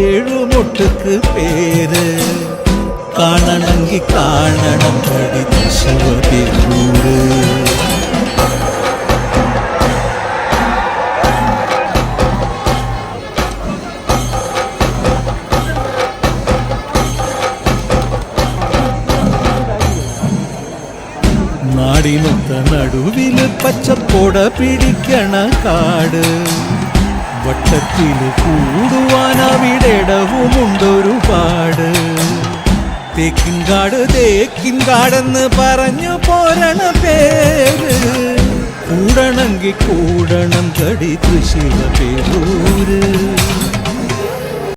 ഏഴുമൊട്ടുക്ക് പേര് കാണണമെങ്കിൽ കാണണം കടി തൃശ്ശിവപേരൂര്. നാടിനൊത്ത നടുവില് പച്ചപ്പൊട പിടിക്കണ കാട്, വട്ടത്തില് കൂടുവാൻ അവിടെടവുമുണ്ടൊരുപാട്. തേക്കിൻകാട് തേക്കിൻകാടെന്ന് പറഞ്ഞു പോരണ പേര്, കൂടണമെങ്കിൽ കൂടണം കടി തൃശ്ശിവപേരൂര്.